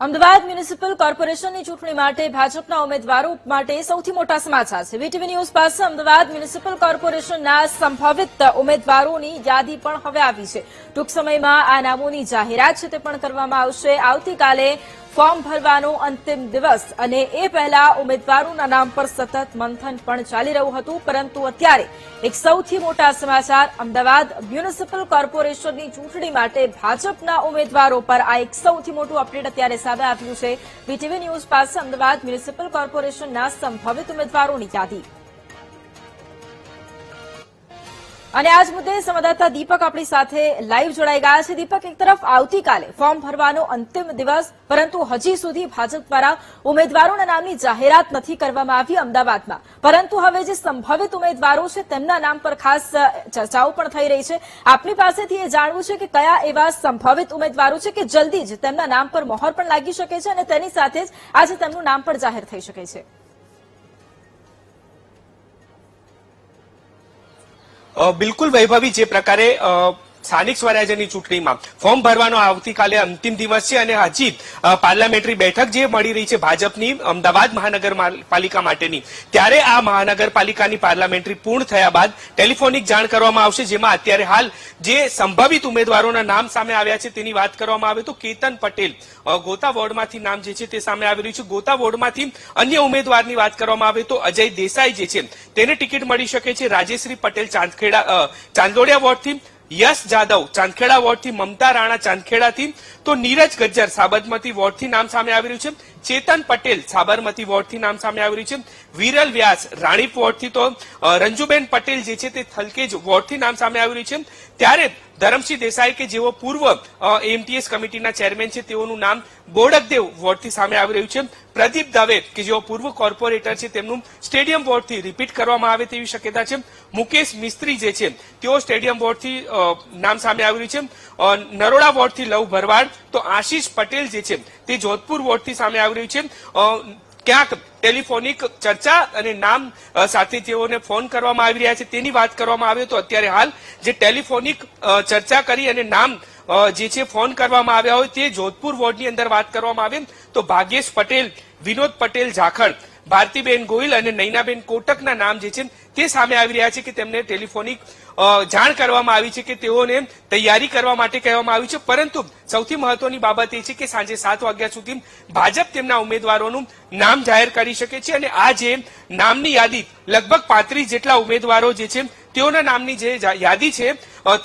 Ahmedabad municipal કોર્પોરેશનની ચૂંટણી માટે ભાજપના ઉમેદવારો માટે સૌથી મોટા સમાચાર છે। વીટીવી ન્યૂઝ પાસે અમદાવાદ મ્યુનિસિપલ કોર્પોરેશનના સંભવિત ઉમેદવારોની યાદી પણ હવે આવી છે। ટૂંક સમયમાં આ નામોની જાહેરાત છે તે પણ કરવામાં આવશે। આવતીકાલે ફોર્મ ભરવાનો અંતિમ દિવસ અને એ પહેલા ઉમેદવારોના નામ પર સતત મંથન પણ ચાલી રહ્યું હતું, પરંતુ અત્યારે એક સૌથી મોટા સમાચાર અમદાવાદ મ્યુનિસિપલ કોર્પોરેશનની ચૂંટણી માટે ભાજપના ઉમેદવારો પર આ એક સૌથી મોટું અપડેટ અત્યારે સામે આવ્યું છે। વીટીવી ન્યૂઝ પાસે અમદાવાદ મ્યુનિસિપલ કોર્પોરેશનના સંભવિત ઉમેદવારોની યાદી અને આજ મુદ્દે સંવાદદાતા દીપક આપણી સાથે લાઈવ જોડાઈ ગયા છે। દીપક, એક તરફ આવતીકાલે ફોર્મ ભરવાનો અંતિમ દિવસ, પરંતુ હજી સુધી ભાજપ દ્વારા ઉમેદવારોના નામની જાહેરાત નથી કરવામાં આવી અમદાવાદમાં, પરંતુ હવે જે સંભવિત ઉમેદવારો છે તેમના નામ પર ખાસ ચર્ચાઓ પણ થઈ રહી છે। આપની પાસેથી એ જાણવું છે કે કયા એવા સંભવિત ઉમેદવારો છે કે જલ્દી જ તેમના નામ પર મહોર પણ લાગી શકે છે અને તેની સાથે જ આજે તેમનું નામ પણ જાહેર થઈ શકે છે। બિલકુલ વૈભવી, જે પ્રકારે સ્થાનિક સ્વરાજ્યની ચૂંટણીમાં ફોર્મ ભરવાનો આવતીકાલે અંતિમ દિવસ છે અને હજી પાર્લામેન્ટરી બેઠક જે મળી રહી છે ભાજપની અમદાવાદ મહાનગરપાલિકા માટેની, ત્યારે આ મહાનગરપાલિકાની પાર્લામેન્ટરી પૂર્ણ થયા બાદ ટેલિફોનિક જાણ કરવામાં આવશે, જેમાં અત્યારે હાલ જે સંભવિત ઉમેદવારોના નામ સામે આવ્યા છે તેની વાત કરવામાં આવે તો કેતન પટેલ ગોતા વોર્ડમાંથી નામ જે છે તે સામે આવી રહ્યું છે। ગોતા વોર્ડમાંથી અન્ય ઉમેદવારની વાત કરવામાં આવે તો અજય દેસાઈ જે છે તેને ટિકિટ મળી શકે છે। રાજેશ્રી પટેલ ચાંદલોડિયા વોર્ડથી, યશ જાદવ ચાંદખેડા વોર્ડથી, મમતા રાણા ચાંદખેડાથી, તો નીરજ ગજ્જર સાબરમતી વોર્ડથી નામ સામે આવી રહ્યું છે। ચેતન પટેલ સાબરમતી વોર્ડથી નામ સામે આવી રહ્યું છે। વિરલ વ્યાસ રાણીપ વોર્ડથી, તો રંજુબેન પટેલ જે છે તે થલકેજ વોર્ડથી નામ સામે આવી રહ્યું છે। ત્યારે ધરમસિંહ દેસાઈ કે જેઓ પૂર્વ એમટીએસ કમિટીના ચેરમેન છે તેઓનું નામ બોડકદેવ વોર્ડથી સામે આવી રહ્યું છે। પ્રદીપ દવે કે જેઓ પૂર્વ કોર્પોરેટર છે તેમનું સ્ટેડિયમ વોર્ડથી રિપીટ કરવામાં આવે તેવી શક્યતા છે। મુકેશ મિસ્ત્રી જે છે તેઓ સ્ટેડિયમ વોર્ડથી નામ સામે આવી રહ્યું છે। નરોડા વોર્ડથી લવ ભરવાડ, તો આશીષ પટેલ જે છે તે જોધપુર વોર્ડથી સામે આવી રહ્યું છે। ક્યાંક ટેલિફોનિક ચર્ચા અને નામ સાથે તેઓને ફોન કરવામાં આવી રહ્યા છે તેની વાત કરવામાં આવે તો અત્યારે હાલ જે ટેલિફોનિક ચર્ચા કરી અને નામ જે છે ફોન કરવામાં આવ્યા હોય તે જોધપુર વોર્ડની અંદર વાત કરવામાં આવે તો ભાગ્યેશ પટેલ, વિનોદ પટેલ ઝાખડ, ભારતીબેન ગોહિલ અને નૈનાબેન કોટકના નામ જે છે તે સામે આવી રહ્યા છે કે તેમને ટેલિફોનિક જાણ કરવામાં આવી છે કે તેઓને તૈયારી કરવા માટે કહેવામાં આવ્યું છે। પરંતુ સૌથી મહત્વની બાબત એ છે કે સાંજે 7 વાગ્યા સુધી ભાજપ તેમના ઉમેદવારોનું નામ જાહેર કરી શકે છે અને આ જે નામની યાદી લગભગ 35 જેટલા ઉમેદવારો જે છે તેઓના નામની જે યાદી છે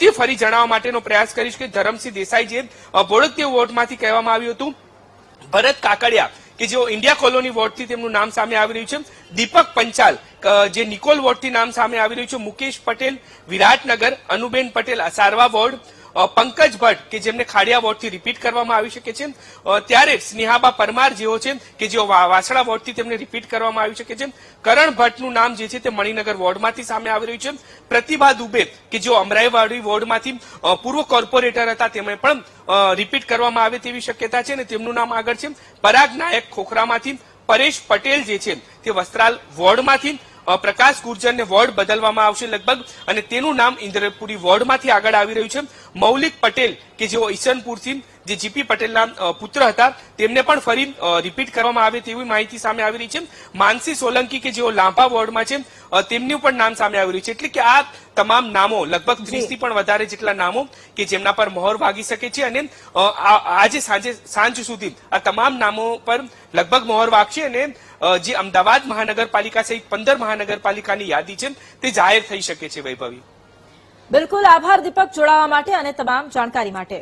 તે ફરી જણાવવા માટેનો પ્રયાસ કરીશ કે ધરમસિંહ દેસાઈ જે બોડકદેવ વોર્ડમાંથી કહેવામાં આવ્યું હતું, ભરત કાકડિયા કે જેઓ ઇન્ડિયા કોલોની વોર્ડથી તેમનું નામ સામે આવી રહ્યું છે, દીપક પંચાલ જે નિકોલ વોર્ડથી નામ સામે આવી રહ્યું છે, મુકેશ પટેલ વિરાટનગર, અનુબેન પટેલ સારવા વોર્ડ, પંકજ ભટ્ટ કે જેમને ખાડિયા વોર્ડથી રિપીટ કરવામાં આવી શકે છે। ત્યારે સ્નેહાબા પરમાર જેઓ છે કે જેઓ વાસણા વોર્ડથી તેમને રિપીટ કરવામાં આવી શકે છે। કરણ ભટ્ટનું નામ જે છે તે મણિનગર વોર્ડમાંથી સામે આવી રહ્યું છે। પ્રતિભા દુબે કે જેઓ અમરાઈવાડી વોર્ડમાંથી પૂર્વ કોર્પોરેટર હતા તેમને પણ રિપીટ કરવામાં આવે તેવી શક્યતા છે અને તેમનું નામ આગળ છે। પરાગ નાયક ખોખરામાંથી, પરેશ પટેલ જે છે તે વસ્ત્રાલ વોર્ડમાંથી, પ્રકાશ ગુર્જરને વોર્ડ બદલવામાં આવશે લગભગ અને તેનું નામ ઇન્દ્રપુરી વોર્ડમાંથી આગળ આવી રહ્યું છે। મૌલિક પટેલ કે જેઓ ઈશનપુરથી જે જીપી પટેલના પુત્ર હતા તેમને પણ ફરી રિપીટ કરવામાં આવે તેવી માહિતી સામે આવી રહી છે। માનસી સોલંકી કે જેઓ લાંભા વોર્ડમાં છે તેમનું પણ નામ સામે આવી રહ્યું છે। એટલે કે આ તમામ નામો લગભગ 30 થી પણ વધારે જેટલા નામો કે જેમના પર મહોર વાગી શકે છે અને આજે સાંજ સુધી આ તમામ નામો પર લગભગ મહોર વાગશે અને જે અમદાવાદ મહાનગરપાલિકા સહિત 15 મહાનગરપાલિકાની યાદી છે તે જાહેર થઈ શકે છે। વૈભવી, બિલકુલ આભાર દીપક જોડાવા માટે અને તમામ જાણકારી માટે।